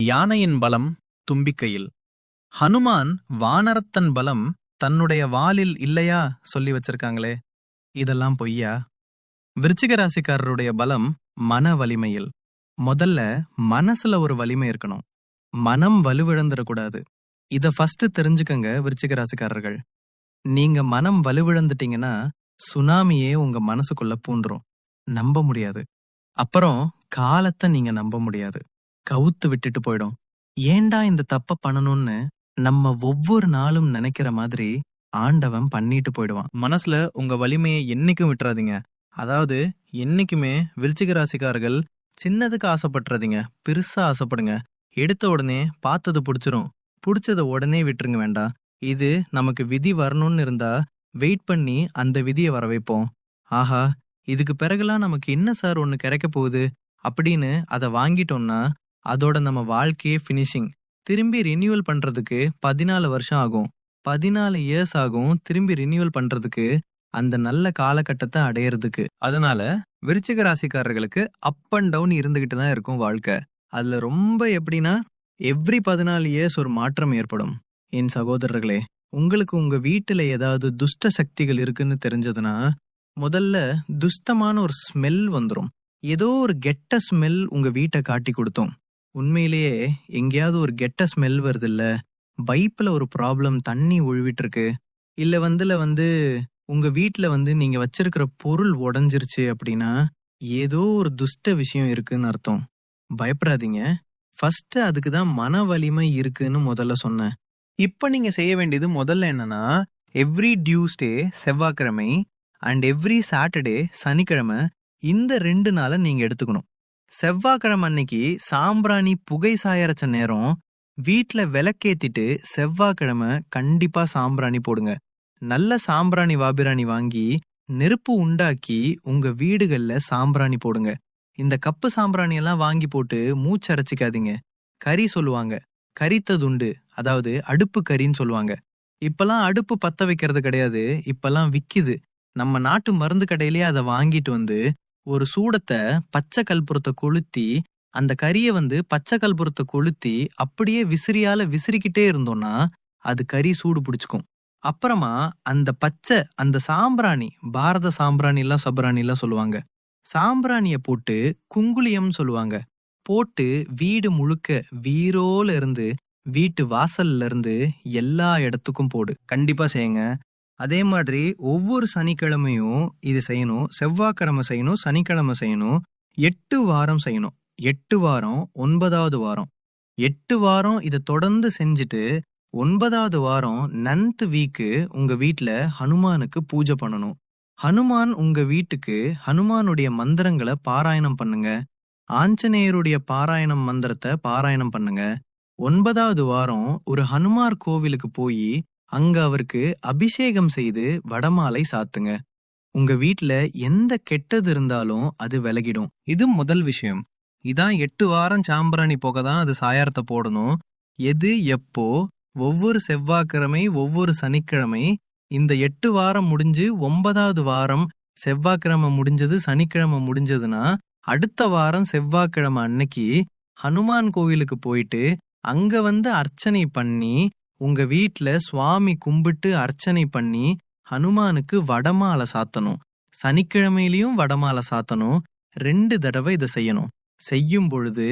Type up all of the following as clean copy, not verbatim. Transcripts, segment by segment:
யானையின் பலம் தும்பிக்கையில். ஹனுமான் வானரத்தன் பலம் தன்னுடைய வாலில் இல்லையா சொல்லி வச்சிருக்காங்களே, இதெல்லாம் பொய்யா? விருச்சிக ராசிக்காரருடைய பலம் மன வலிமையில். முதல்ல மனசுல ஒரு வலிமை இருக்கணும், மனம் வலுவிழந்துடக்கூடாது. இத ஃபர்ஸ்ட் தெரிஞ்சுக்கங்க விருச்சிக ராசிக்காரர்கள். நீங்க மனம் வலுவிழந்துட்டீங்கன்னா சுனாமியே உங்க மனசுக்குள்ள பூந்துரும், நம்ப முடியாது. அப்புறம் காலத்தை நீங்க நம்ப முடியாது, கவுத்து விட்டுட்டு போயிடும். ஏண்டா இந்த தப்ப பண்ணணும்னு நம்ம ஒவ்வொரு நாளும் நினைக்கிற மாதிரி ஆண்டவன் பண்ணிட்டு போயிடுவான். மனசுல உங்க வலிமையை என்னைக்கும் விட்டுறாதீங்க. அதாவது என்னைக்குமே விருச்சிக ராசிக்காரர்கள் சின்னதுக்கு ஆசைப்பட்டுறாதீங்க, பெருசா ஆசைப்படுங்க. எடுத்த உடனே பார்த்தது பிடிச்சிரும், பிடிச்சத உடனே விட்டுருங்க வேண்டாம். இது நமக்கு விதி வரணும்னு இருந்தா வெயிட் பண்ணி அந்த விதியை வர வைப்போம். ஆஹா, இதுக்கு பிறகுலாம் நமக்கு என்ன சார் ஒன்று கிடைக்க போகுது அப்படின்னு அதை வாங்கிட்டோம்னா அதோட நம்ம வாழ்க்கையே ஃபினிஷிங். திரும்பி ரினியூவல் பண்றதுக்கு 14 வருஷம் ஆகும், 14 இயர்ஸ் ஆகும் திரும்பி ரினியூவல் பண்றதுக்கு, அந்த நல்ல காலகட்டத்தை அடையிறதுக்கு. அதனால விருச்சிக ராசிக்காரர்களுக்கு அப் அண்ட் டவுன் இருந்துகிட்டு தான் இருக்கும் வாழ்க்கை. அதுல ரொம்ப எப்படின்னா எவ்ரி 14 இயர்ஸ் ஒரு மாற்றம் ஏற்படும். என் சகோதரர்களே, உங்களுக்கு உங்க வீட்டுல ஏதாவது துஷ்ட சக்திகள் இருக்குன்னு தெரிஞ்சதுன்னா முதல்ல துஷ்டமான ஒரு ஸ்மெல் வந்துடும். ஏதோ ஒரு கெட்ட ஸ்மெல் உங்க வீட்டை காட்டி கொடுத்தோம். உண்மையிலேயே எங்கேயாவது ஒரு கெட்ட ஸ்மெல் வருது இல்ல, பைப்ல ஒரு ப்ராப்ளம், தண்ணி ஒழுவிட்டு இருக்கு, இல்ல உங்க வீட்டுல நீங்க வச்சிருக்கிற பொருள் உடஞ்சிருச்சு அப்படின்னா ஏதோ ஒரு துஷ்ட விஷயம் இருக்குன்னு அர்த்தம். பயப்படாதீங்க, ஃபர்ஸ்ட் அதுக்கு தான் மன வலிமை இருக்குன்னு முதல்ல சொன்னேன். இப்ப நீங்க செய்ய வேண்டியது முதல்ல என்னன்னா, எவ்ரி டியூஸ்டே செவ்வாய்க்கிழமை அண்ட் எவ்ரி சாட்டர்டே சனிக்கிழமை, இந்த 2 நாளை நீங்க எடுத்துக்கணும். செவ்வாய்க்கிழமை அன்னைக்கு சாம்பிராணி புகை சாயரைச்ச நேரம் வீட்டுல விளக்கேத்திட்டு செவ்வாய்க்கிழமை கண்டிப்பா சாம்பிராணி போடுங்க. நல்ல சாம்பிராணி வாபிராணி வாங்கி நெருப்பு உண்டாக்கி உங்க வீடுகள்ல சாம்பிராணி போடுங்க. இந்த கப்பு சாம்பிராணி எல்லாம் வாங்கி போட்டு மூச்சரைச்சிக்காதீங்க. கறி சொல்லுவாங்க, கரித்ததுண்டு, அதாவது அடுப்பு கறின்னு சொல்லுவாங்க. இப்பெல்லாம் அடுப்பு பத்த வைக்கிறது கிடையாது, இப்பெல்லாம் விக்குது. நம்ம நாட்டு மருந்து கடையிலேயே அதை வாங்கிட்டு வந்து ஒரு சூடத்தை பச்சை கற்பூரத்தை கொளுத்தி அந்த கறியை பச்சை கற்பூரத்தை கொளுத்தி அப்படியே விசிறியால விசிறிக்கிட்டே இருந்தோம்னா அது கறி சூடு பிடிச்சுக்கும். அப்புறமா அந்த சாம்பிராணி, பாரத சாம்பிராணி எல்லாம் சப்ராணி எல்லாம் சொல்லுவாங்க, சாம்பிராணிய போட்டு குங்குளியம் சொல்லுவாங்க, போட்டு வீடு முழுக்க வீரோல இருந்து வீட்டு வாசல்ல இருந்து எல்லா இடத்துக்கும் போடு. கண்டிப்பா செய்யுங்க. அதே மாதிரி ஒவ்வொரு சனிக்கிழமையும் இது செய்யணும். செவ்வாய்க்கிழமை செய்யணும், சனிக்கிழமை செய்யணும். 8 வாரம் செய்யணும். 8 வாரம் 9வது வாரம் 8 வாரம் இதை தொடர்ந்து செஞ்சுட்டு 9வது வாரம் 9th வீக்கு உங்க வீட்டுல ஹனுமானுக்கு பூஜை பண்ணணும். ஹனுமான் உங்க வீட்டுக்கு ஹனுமானுடைய மந்திரங்களை பாராயணம் பண்ணுங்க. ஆஞ்சநேயருடைய பாராயணம் மந்திரத்தை பாராயணம் பண்ணுங்க. 9வது வாரம் ஒரு ஹனுமார் கோவிலுக்கு போய் அங்க அவருக்கு அபிஷேகம் செய்து வடமாலை சாத்துங்க. உங்க வீட்டுல எந்த கெட்டது இருந்தாலும் அது விலகிடும். இது முதல் விஷயம். இதான் 8 வாரம் சாம்பிராணி போக தான் அது சாயாரத்தை போடணும். எது எப்போ? ஒவ்வொரு செவ்வாய்க்கிழமை, ஒவ்வொரு சனிக்கிழமை. இந்த 8 வாரம் முடிஞ்சு 9வது வாரம் செவ்வாய்க்கிழமை முடிஞ்சது, சனிக்கிழமை முடிஞ்சதுன்னா அடுத்த வாரம் செவ்வாய்க்கிழமை அன்னைக்கு ஹனுமான் கோவிலுக்கு போயிட்டு அங்க அர்ச்சனை பண்ணி உங்க வீட்டுல சுவாமி கும்பிட்டு அர்ச்சனை பண்ணி ஹனுமானுக்கு வடமாலை சாத்தணும். சனிக்கிழமையிலையும் வடமாலை சாத்தணும். 2 தடவை இதை செய்யணும். செய்யும் பொழுது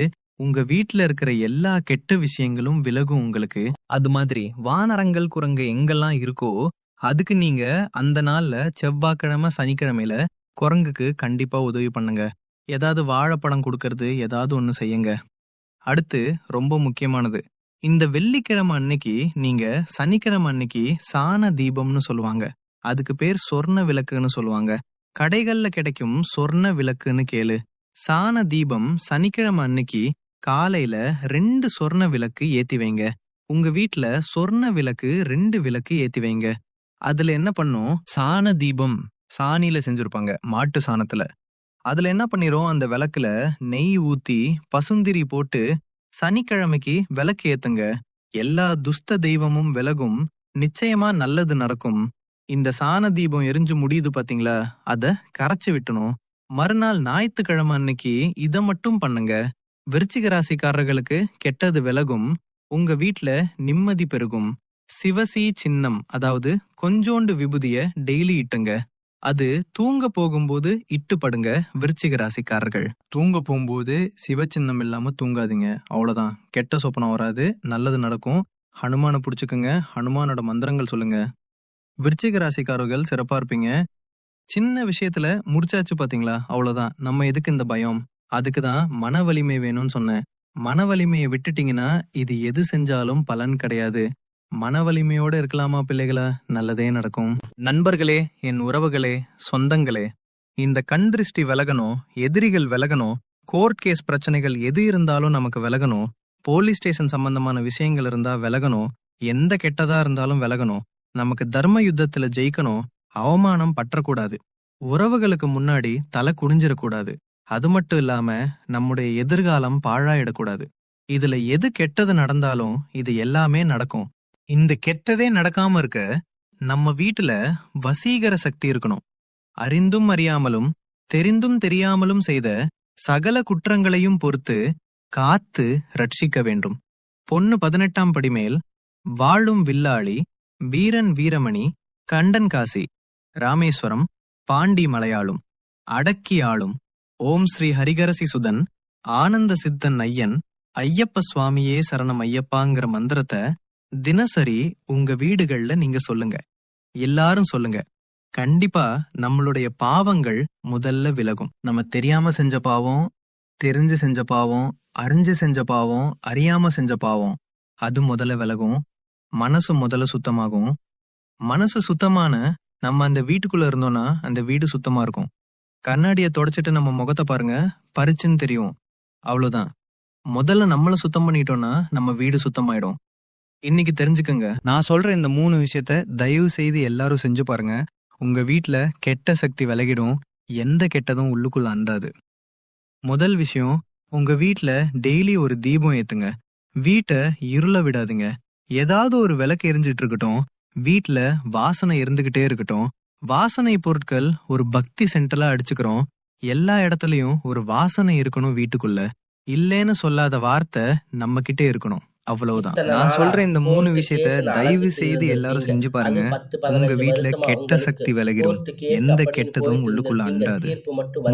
உங்க வீட்டுல இருக்கிற எல்லா கெட்ட விஷயங்களும் விலகும் உங்களுக்கு. அது மாதிரி வானரங்கள் குரங்கு எங்கெல்லாம் இருக்கோ அதுக்கு நீங்க அந்த நாள்ல செவ்வாய்க்கிழமை சனிக்கிழமையில குரங்குக்கு கண்டிப்பா உதவி பண்ணுங்க. ஏதாவது வாழைப்பழம் கொடுக்கறது, ஏதாவது ஒன்று செய்யுங்க. அடுத்து ரொம்ப முக்கியமானது, இந்த வெள்ளிக்கிழமை அன்னைக்கு நீங்க சனிக்கிழமை அன்னைக்கு சாண தீபம்னு சொல்லுவாங்க, அதுக்கு பேர் சொர்ண விளக்குன்னு சொல்லுவாங்க. கடைகள்ல கிடைக்கும் சொர்ண விளக்குன்னு கேளு. சாண தீபம் சனிக்கிழமை அன்னைக்கு காலையில 2 சொர்ண விளக்கு ஏத்தி வைங்க. உங்க வீட்டுல சொர்ண விளக்கு 2 விளக்கு ஏத்தி வைங்க. அதுல என்ன பண்ணும், சாண தீபம் சாணியில செஞ்சிருப்பாங்க, மாட்டு சாணத்துல. அதுல என்ன பண்ணிரும், அந்த விளக்குல நெய் ஊத்தி பசுந்திரி போட்டு சனிக்கிழமைக்கு விளக்கு ஏத்துங்க. எல்லா துஷ்ட தெய்வமும் விலகும், நிச்சயமா நல்லது நடக்கும். இந்த சாண தீபம் எரிஞ்சு முடியுது பாத்தீங்களா, அத கரைச்சு விட்டணும். மறுநாள் ஞாயிற்றுக்கிழமை அன்னைக்கு இதை மட்டும் பண்ணுங்க. விருச்சிக ராசிக்காரர்களுக்கு கெட்டது விலகும், உங்க வீட்ல நிம்மதி பெருகும். சிவசி சின்னம், அதாவது கொஞ்சோண்டு விபூதிய டெய்லி இட்டுங்க. அது தூங்க போகும்போது இட்டு படுங்க விருச்சிக ராசிக்காரர்கள். தூங்க போகும்போது சிவச்சின்னம் இல்லாம தூங்காதீங்க, அவ்வளவுதான். கெட்ட சொப்பனம் வராது, நல்லது நடக்கும். ஹனுமானை பிடிச்சுக்குங்க, ஹனுமானோட மந்திரங்கள் சொல்லுங்க. விருச்சிக ராசிக்காரர்கள் சிறப்பா இருப்பீங்க. சின்ன விஷயத்துல முடிச்சாச்சு பாத்தீங்களா, அவ்வளவுதான். நம்ம எதுக்கு இந்த பயம்? அதுக்கு தான் மன வலிமை வேணும்னு சொன்னேன். மன வலிமையை விட்டுட்டீங்கன்னா இது எது செஞ்சாலும் பலன் கிடையாது. மன வலிமையோட இருக்கலாமா பிள்ளைகளா? நல்லதே நடக்கும். நண்பர்களே, என் உறவுகளே, சொந்தங்களே, இந்த கண் திருஷ்டி விலகணும், எதிரிகள் விலகணும், கோர்ட் கேஸ் பிரச்சனைகள் எது இருந்தாலும் நமக்கு விலகணும், போலீஸ் ஸ்டேஷன் சம்பந்தமான விஷயங்கள் இருந்தா விலகணும், எந்த கெட்டதா இருந்தாலும் விலகணும், நமக்கு தர்ம யுத்தத்துல ஜெயிக்கணும், அவமானம் பற்றக்கூடாது, உறவுகளுக்கு முன்னாடி தலை குனிஞ்சிடக்கூடாது. அது மட்டும் இல்லாம நம்முடைய எதிர்காலம் பாழாயிடக்கூடாது. இதுல எது கெட்டது நடந்தாலும் இது எல்லாமே நடக்கும். இந்த கெட்டதே நடக்காம இருக்க நம்ம வீட்டுல வசீகர சக்தி இருக்கணும். அறிந்தும் அறியாமலும் தெரிந்தும் தெரியாமலும் செய்த சகல குற்றங்களையும் பொறுத்து காத்து ரட்சிக்க வேண்டும். பொண்ணு 18ஆம் படி மேல் வாழும் வில்லாளி வீரன் வீரமணி கண்டன் காசி ராமேஸ்வரம் பாண்டி மலையாளும் அடக்கி ஆளும் ஓம் ஸ்ரீ ஹரிகரசி சுதன் ஆனந்த சித்தன் ஐயன் ஐயப்ப சுவாமியே சரணம் ஐயப்பாங்கிற மந்திரத்தை தினசரி உங்க வீடுகள்ல நீங்க சொல்லுங்க. எல்லாரும் சொல்லுங்க. கண்டிப்பா நம்மளுடைய பாவங்கள் முதல்ல விலகும். நம்ம தெரியாம செஞ்ச பாவம், தெரிஞ்சு செஞ்ச பாவம், அறிஞ்சு செஞ்ச பாவம், அறியாம செஞ்ச பாவம், அது முதல்ல விலகும். மனசு முதல்ல சுத்தமாகும். மனசு சுத்தமான நம்ம அந்த வீட்டுக்குள்ள இருந்தோம்னா அந்த வீடு சுத்தமா இருக்கும். கண்ணாடியை தொடச்சிட்டு நம்ம முகத்தை பாருங்க, பரிச்சுன்னு தெரியும். அவ்வளவுதான். முதல்ல நம்மள சுத்தம் பண்ணிட்டோம்னா நம்ம வீடு சுத்தமாயிடும். இன்னைக்கு தெரிஞ்சுக்கங்க. நான் சொல்ற இந்த 3 விஷயத்த தயவு செய்து எல்லாரும் செஞ்சு பாருங்க. உங்க வீட்ல கெட்ட சக்தி விலகிடும், எந்த கெட்டதும் உள்ளுக்குள்ள அண்டாது. முதல் விஷயம், உங்க வீட்ல டெய்லி ஒரு தீபம் ஏத்துங்க. வீட்டை இருள விடாதுங்க. ஏதாவது ஒரு விளக்கு எரிஞ்சிட்டு இருக்கட்டும். வீட்ல வாசனை இருந்துகிட்டே இருக்கட்டும். வாசனை பொருட்கள் ஒரு பக்தி சென்டலா அடிச்சுக்கிறோம். எல்லா இடத்துலயும் ஒரு வாசனை இருக்கணும் வீட்டுக்குள்ள. இல்லேன்னு சொல்லாத வார்த்தை நம்ம கிட்டே இருக்கணும். அவ்வளவுதான். நான் சொல்ற இந்த 3 விஷயத்த தயவு செய்து எல்லாரும் செஞ்சு பாருங்க. உங்க வீட்ல கெட்ட சக்தி விலகிடும், எந்த கெட்டதும் உள்ளுக்குள்ள அண்டாது.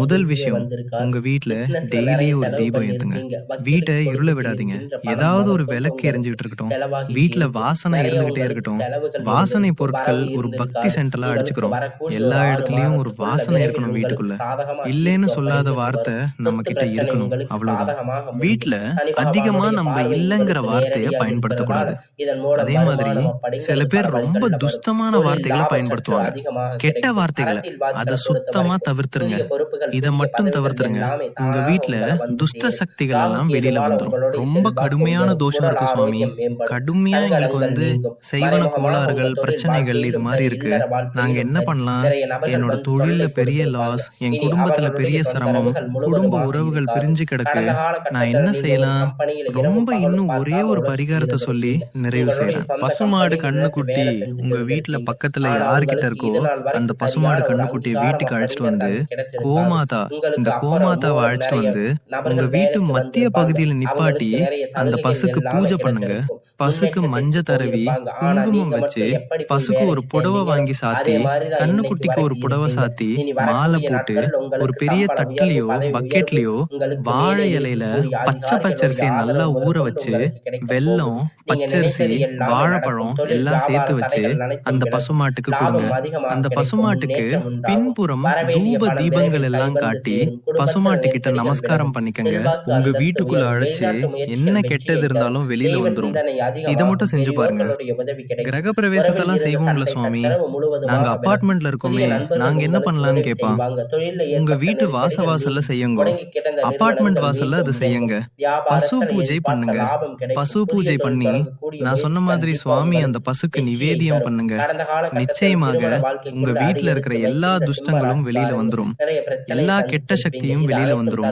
முதல் விஷயம், உங்க வீட்ல டெய்லி ஒரு தீபம் ஏத்துங்க. வீட்டை இருள விடாதீங்க. ஏதாவது ஒரு விளக்கு எரிஞ்சுக்கிட்டு இருக்கட்டும். வீட்ல வாசனை இருந்துகிட்டே இருக்கட்டும். வாசனை பொருட்கள் ஒரு பக்தி சென்டலா அடிச்சுக்கிறோம். எல்லா இடத்துலயும் ஒரு வாசனை இருக்கணும் வீட்டுக்குள்ள. இல்லேன்னு சொல்லாத வார்த்தை நம்ம கிட்ட இருக்கணும். அவ்வளவுதான். வீட்ல அதிகமா நம்ம இல்லங்கிற வார்த்தையை பயன்படுத்தக்கூடாது. அதே மாதிரி சில பேர் ரொம்ப துஷ்டமான வார்த்தைகளை பயன்படுத்துவாங்க. கெட்ட வார்த்தைகளை அதை சுத்தமா தவிர்த்துருங்க. இதை மட்டும் தவிர்த்துருங்க. உங்க வீட்ல துஷ்ட சக்திகள் எல்லாம் வெளியில வந்துரும். ரொம்ப கடுமையான தோஷம் இருக்கு சுவாமி, கடுமையா எங்களுக்கு செய்வன கோளாறுகள் பிரச்சனைகள் இது மாதிரி இருக்கு, நாங்க என்ன பண்ணலாம்? என்னோட தொழில பெரிய லாஸ், என் குடும்பத்துல பெரிய சிரமம், குடும்ப உறவுகள் பிரிஞ்சு கிடக்கு, நான் என்ன செய்யலாம்? ரொம்ப இன்னும் ஒரே ஒரு பரிகாரத்தை சொல்லி நிறைவு செய்யறேன். பசுமாடு கண்ணுக்குட்டி உங்க வீட்ல பக்கத்துல யாருக்கிட்ட இருக்கோ அந்த பசுமாடு கண்ணுக்குட்டியை வீட்டுக்கு அழைச்சிட்டு வந்து கோமாதா, இந்த கோமாதாவை அழைச்சிட்டு வந்து உங்க வீட்டு மத்திய பகுதியில நிப்பாட்டி அந்த பசுக்கு பூஜை பண்ணுங்க. பசுக்கு மஞ்ச தடவி குங்குமம் வச்சு பசுக்கு ஒரு புடவை வாங்கி சாத்தி, கண்ணுக்குட்டிக்கு ஒரு புடவை சாத்தி, மாலை போட்டு ஒரு பெரிய தட்டுலயோ பக்கெட்லயோ வாழை இலையில பச்சை பச்சரிசியை நல்லா ஊற வச்சு வெல்லம், பச்சரிசி, வாழைப்பழம் எல்லாம் சேர்த்து வச்சு அந்த பசுமாட்டுக்கு கொடுங்க. அந்த பசுமாட்டுக்கு பின்புறம் தூப தீபங்கள் எல்லாம் காட்டி பசுமாட்டு கிட்ட நமஸ்காரம் பண்ணிக்கங்க. உங்க வீட்டுக்குள்ள அழைச்சு என்ன கெட்டது இருந்தாலும் வெளியில வந்துரும். இதை மட்டும் செஞ்சு பாருங்க. கிரக பிரவேசத்தெல்லாம் செய்வோம்ல சுவாமி, நாங்க அபார்ட்மெண்ட்ல இருக்கோமே, நாங்க என்ன பண்ணலாம்னு கேட்பான். உங்க வீட்டு வாசல்ல செய்யுங்க, அபார்ட்மெண்ட் வாசல்ல அதை செய்யுங்க. பசு பூஜை பண்ணுங்க. பசு பசு பூஜை பண்ணி நான் சொன்ன மாதிரி சுவாமி அந்த பசுக்கு நிவேதியம் பண்ணுங்க. நிச்சயமாக உங்க வீட்ல இருக்கிற எல்லா துஷ்டங்களும் வெளியில வந்துரும். எல்லா கெட்ட சக்தியும் வெளியில வந்துரும்.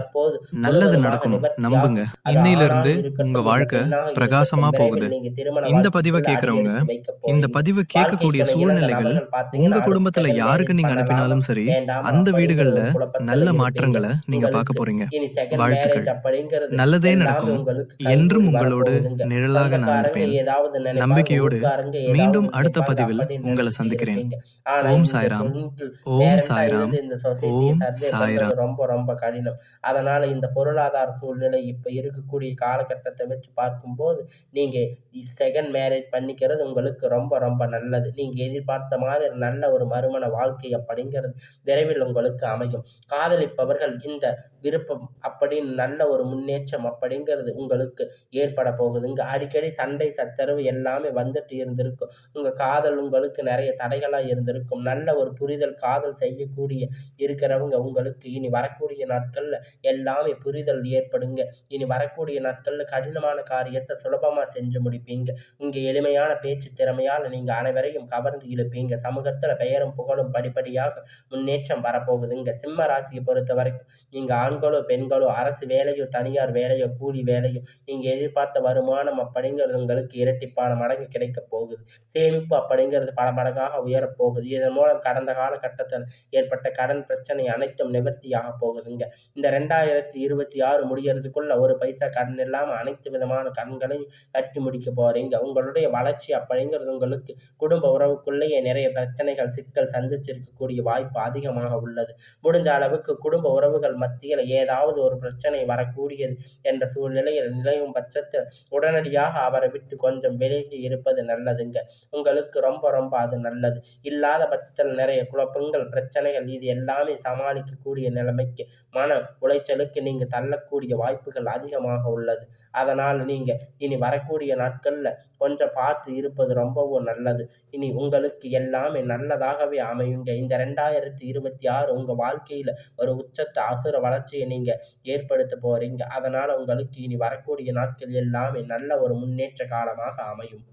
நல்லது நடக்கும், நம்புங்க. இன்னையிலிருந்து உங்க வாழ்க்கை பிரகாசமா போகுது. இந்த பதிவை கேட்கறவங்க இந்த பதிவை கேட்கக்கூடிய சூழ்நிலைகள் உங்க குடும்பத்துல யாருக்கு நீங்க அனுப்பினாலும் சரி, அந்த வீடுகள்ல நல்ல மாற்றங்களை நீங்க பார்க்க போறீங்க. வாழ்த்துக்கள். நல்லதே நடக்கும். என்றும் உங்களோடு நிழலாக நான் இருப்பேன். நம்பிக்கையோடு மீண்டும் அடுத்த பதிவில் உங்களை சந்திக்கிறேன். ஓம் சாய்ராம். ஓம் சாய்ராம். ஓம் சாய்ராம். ரொம்ப ரொம்ப கடினம். அதனால இந்த பொருளாதார சூழ்நிலை இப்ப இருக்கக்கூடிய காலகட்டத்தை வச்சு பார்க்கும்போது நீங்க செகண்ட் மேரேஜ் பண்ணிக்கிறது உங்களுக்கு ரொம்ப ரொம்ப நல்லது. நீங்க எதிர்பார்த்த மாதிரி நல்ல ஒரு மறுமண வாழ்க்கை அப்படிங்கிறது விரைவில் உங்களுக்கு அமையும். காதலிப்பவர்கள் இந்த விருப்பம் அப்படின்னு நல்ல ஒரு முன்னேற்றம் அப்படிங்கிறது உங்களுக்கு ஏற்பட போகுதுங்க. அடிக்கடி சண்டை சச்சரவு எல்லாமே வந்துட்டு இருந்திருக்கும். உங்க காதல் உங்களுக்கு நிறைய தடைகளா இருந்திருக்கும். நல்ல ஒரு புரிதல் காதல் செய்யக்கூடிய இருக்கிறவங்க உங்களுக்கு இனி வரக்கூடிய நாட்கள்ல எல்லாமே புரிதல் ஏற்படுங்க. இனி வரக்கூடிய நாட்கள்ல கடினமான காரியத்தை சுலபமா செஞ்சு முடிப்பீங்க. இங்க எளிமையான பேச்சு திறமையால நீங்க அனைவரையும் கவர்ந்து இழுப்பீங்க. சமூகத்துல பெயரும் புகழும் படிப்படியாக முன்னேற்றம் வரப்போகுதுங்க. சிம்ம ராசியை பொறுத்த வரைக்கும் நீங்க ஆண்களோ பெண்களோ அரசு வேலையோ தனியார் வேலையோ கூலி வேலையோ நீங்க எதிர்பார்த்த வருமானம் அப்படிங்கிறது உங்களுக்கு இரட்டிப்பான மடங்கு கிடைக்க போகுது. சேமிப்பு அப்படிங்கிறது பல மடங்காக உயரப் போகுது. இதன் மூலம் கடந்த காலகட்டத்தில் ஏற்பட்ட கடன் பிரச்சனை அனைத்தும் நிவர்த்தியாக போகுதுங்க. இந்த 2026 முடியறதுக்குள்ள ஒரு பைசா கடன் இல்லாம அனைத்து விதமான கடன்களையும் கட்டி முடிக்க போறீங்க. உங்களுடைய வளர்ச்சி அப்படிங்கிறது உங்களுக்கு குடும்ப உறவுக்குள்ளேயே நிறைய பிரச்சனைகள் சிக்கல் சந்திச்சிருக்கக்கூடிய வாய்ப்பு அதிகமாக உள்ளது. முடிஞ்ச அளவுக்கு குடும்ப உறவுகள் மத்தியில் ஏதாவது ஒரு பிரச்சனை வரக்கூடியது என்ற சூழ்நிலையில் நிலையும் பட்சத்தில் உடனடியாக அவரை விட்டு கொஞ்சம் விலகி இருப்பது நல்லதுங்க. உங்களுக்கு ரொம்ப ரொம்ப அது நல்லது. இல்லாத பட்சத்தில் நிறைய குழப்பங்கள் பிரச்சனைகள் இது எல்லாமே சமாளிக்கக்கூடிய நிலைமைக்கு மன உளைச்சலுக்கு நீங்க தள்ளக்கூடிய வாய்ப்புகள் அதிகமாக உள்ளது. அதனால் நீங்க இனி வரக்கூடிய நாட்கள்ல கொஞ்சம் பார்த்து இருப்பது ரொம்பவும் நல்லது. இனி உங்களுக்கு எல்லாமே நல்லதாகவே அமையுங்க. இந்த 2026 உங்க வாழ்க்கையில ஒரு உச்சத்தை அசுர வளர்ச்சியை நீங்க ஏற்படுத்த போறீங்க. அதனால உங்களுக்கு இனி வரக்கூடிய நாட்கள் எல்லாமே நல்ல ஒரு முன்னேற்ற காலமாக அமையும்.